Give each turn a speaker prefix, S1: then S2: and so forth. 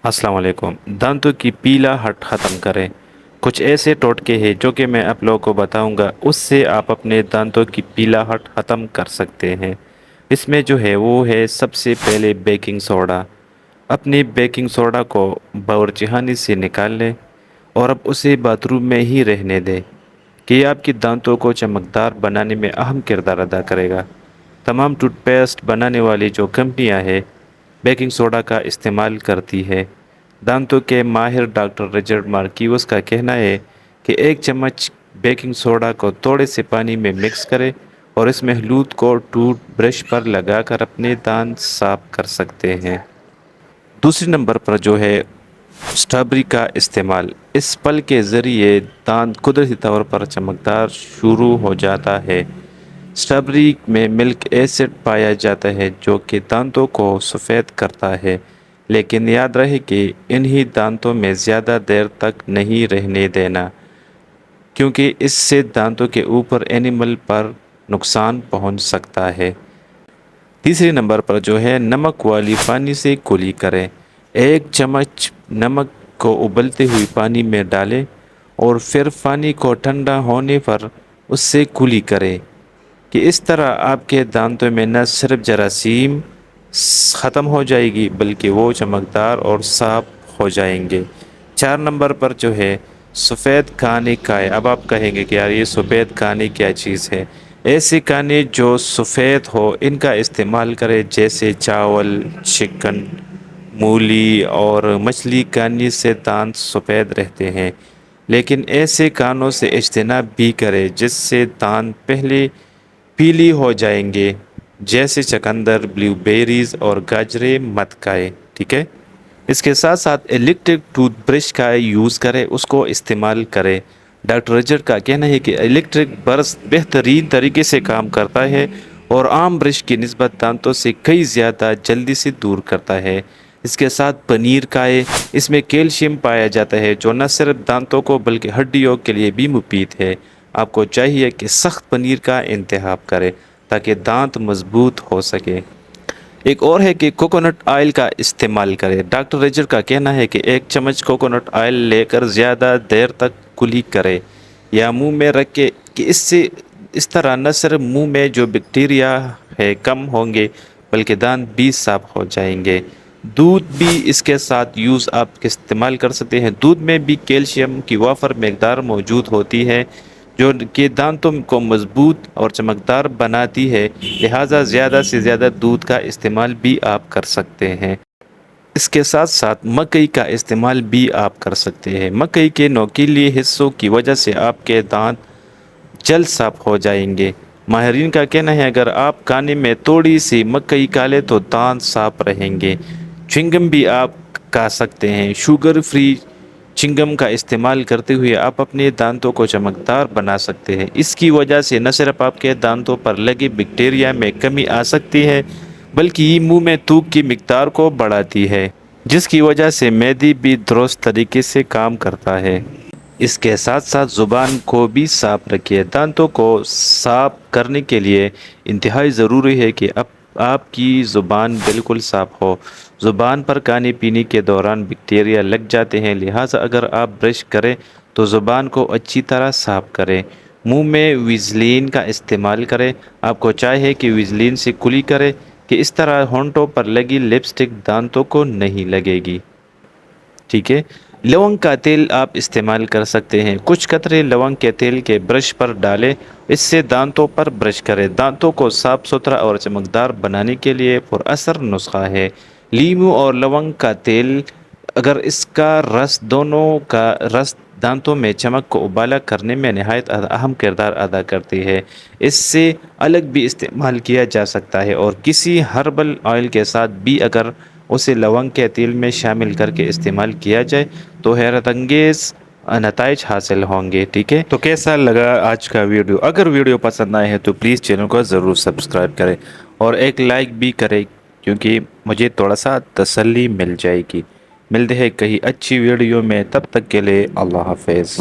S1: السلام علیکم۔ دانتوں کی پیلا ہٹ ختم کریں۔ کچھ ایسے ٹوٹکے ہیں جو کہ میں آپ لوگوں کو بتاؤں گا، اس سے آپ اپنے دانتوں کی پیلا ہٹ ختم کر سکتے ہیں۔ اس میں جو ہے وہ ہے سب سے پہلے بیکنگ سوڈا۔ اپنی بیکنگ سوڈا کو باورچی سے نکال لیں اور اب اسے باتھ روم میں ہی رہنے دیں کہ یہ آپ کی دانتوں کو چمکدار بنانے میں اہم کردار ادا کرے گا۔ تمام ٹوتھ پیسٹ بنانے والی جو کمپنیاں ہیں بیکنگ سوڈا کا استعمال کرتی ہے۔ دانتوں کے ماہر ڈاکٹر رچرڈ مارکیوس کا کہنا ہے کہ ایک چمچ بیکنگ سوڈا کو تھوڑے سے پانی میں مکس کریں اور اس محلول کو ٹوتھ برش پر لگا کر اپنے دانت صاف کر سکتے ہیں۔ دوسرے نمبر پر جو ہے اسٹرابری کا استعمال۔ اس پھل کے ذریعے دانت قدرتی طور پر چمکدار شروع ہو جاتا ہے۔ اسٹرابری میں ملک ایسڈ پایا جاتا ہے جو کہ دانتوں کو سفید کرتا ہے، لیکن یاد رہے کہ انہی دانتوں میں زیادہ دیر تک نہیں رہنے دینا، کیونکہ اس سے دانتوں کے اوپر اینیمل پر نقصان پہنچ سکتا ہے۔ تیسرے نمبر پر جو ہے نمک والی پانی سے کلی کریں۔ ایک چمچ نمک کو ابلتے ہوئے پانی میں ڈالیں اور پھر پانی کو ٹھنڈا ہونے پر اس سے کلی کریں کہ اس طرح آپ کے دانتوں میں نہ صرف جراثیم ختم ہو جائے گی بلکہ وہ چمکدار اور صاف ہو جائیں گے۔ 4 نمبر پر جو ہے سفید کھانے کھائے۔ اب آپ کہیں گے کہ یار یہ سفید کھانے کیا چیز ہے؟ ایسے کھانے جو سفید ہو ان کا استعمال کرے، جیسے چاول، چکن، مولی اور مچھلی۔ کھانے سے دانت سفید رہتے ہیں، لیکن ایسے کھانوں سے اجتناب بھی کرے جس سے دانت پہلے پیلی ہو جائیں گے، جیسے چقندر، بلیو بیریز اور گاجریں مت کھائے، ٹھیک ہے؟ اس کے ساتھ ساتھ الیکٹرک ٹوتھ برش کا یوز کرے، اس کو استعمال کرے۔ ڈاکٹر رچرڈ کا کہنا ہے کہ الیکٹرک برش بہترین طریقے سے کام کرتا ہے اور عام برش کی نسبت دانتوں سے کئی زیادہ جلدی سے دور کرتا ہے۔ اس کے ساتھ پنیر کھائے۔ اس میں کیلشیم پایا جاتا ہے جو نہ صرف دانتوں کو بلکہ ہڈیوں کے لیے بھی مفید ہے۔ آپ کو چاہیے کہ سخت پنیر کا انتخاب کرے تاکہ دانت مضبوط ہو سکے۔ ایک اور ہے کہ کوکونٹ آئل کا استعمال کرے۔ ڈاکٹر رچرڈ کا کہنا ہے کہ ایک چمچ کوکونٹ آئل لے کر زیادہ دیر تک کلی کرے یا منہ میں رکھے کہ اس طرح نہ صرف منہ میں جو بیکٹیریا ہے کم ہوں گے بلکہ دانت بھی صاف ہو جائیں گے۔ دودھ بھی اس کے ساتھ آپ استعمال کر سکتے ہیں۔ دودھ میں بھی کیلشیم کی وافر مقدار موجود ہوتی ہے جو کہ دانتوں کو مضبوط اور چمکدار بناتی ہے، لہٰذا زیادہ سے زیادہ دودھ کا استعمال بھی آپ کر سکتے ہیں۔ اس کے ساتھ ساتھ مکئی کا استعمال بھی آپ کر سکتے ہیں۔ مکئی کے نوکیلے حصوں کی وجہ سے آپ کے دانت جلد صاف ہو جائیں گے۔ ماہرین کا کہنا ہے اگر آپ کھانے میں تھوڑی سی مکئی کھا لیں تو دانت صاف رہیں گے۔ چنگم بھی آپ کھا سکتے ہیں۔ شوگر فری چنگم کا استعمال کرتے ہوئے آپ اپنے دانتوں کو چمکدار بنا سکتے ہیں۔ اس کی وجہ سے نہ صرف آپ کے دانتوں پر لگے بیکٹیریا میں کمی آ سکتی ہے بلکہ یہ منہ میں تھوک کی مقدار کو بڑھاتی ہے، جس کی وجہ سے معدہ بھی درست طریقے سے کام کرتا ہے۔ اس کے ساتھ ساتھ زبان کو بھی صاف رکھیے۔ دانتوں کو صاف کرنے کے لیے انتہائی ضروری ہے کہ آپ کی زبان بالکل صاف ہو۔ زبان پر کھانے پینے کے دوران بیکٹیریا لگ جاتے ہیں، لہٰذا اگر آپ برش کریں تو زبان کو اچھی طرح صاف کریں۔ منہ میں ویزلین کا استعمال کریں۔ آپ کو چاہیے کہ ویزلین سے کلی کریں کہ اس طرح ہونٹوں پر لگی لپسٹک دانتوں کو نہیں لگے گی، ٹھیک ہے؟ لونگ کا تیل آپ استعمال کر سکتے ہیں۔ کچھ قطرے لونگ کے تیل کے برش پر ڈالیں، اس سے دانتوں پر برش کریں۔ دانتوں کو صاف ستھرا اور چمکدار بنانے کے لیے پر اثر نسخہ ہے۔ لیموں اور لونگ کا تیل، اگر اس کا رس، دونوں کا رس دانتوں میں چمک کو ابالا کرنے میں نہایت اہم کردار ادا کرتی ہے۔ اس سے الگ بھی استعمال کیا جا سکتا ہے اور کسی ہربل آئل کے ساتھ بھی اگر اسے لونگ کے تیل میں شامل کر کے استعمال کیا جائے تو حیرت انگیز نتائج حاصل ہوں گے، ٹھیک ہے؟ تو کیسا لگا آج کا ویڈیو؟ اگر ویڈیو پسند آئے ہے تو پلیز چینل کو ضرور سبسکرائب کریں اور ایک لائک بھی کریں، کیونکہ مجھے تھوڑا سا تسلی مل جائے گی۔ ملتے ہیں کہیں اچھی ویڈیو میں، تب تک کے لیے اللہ حافظ۔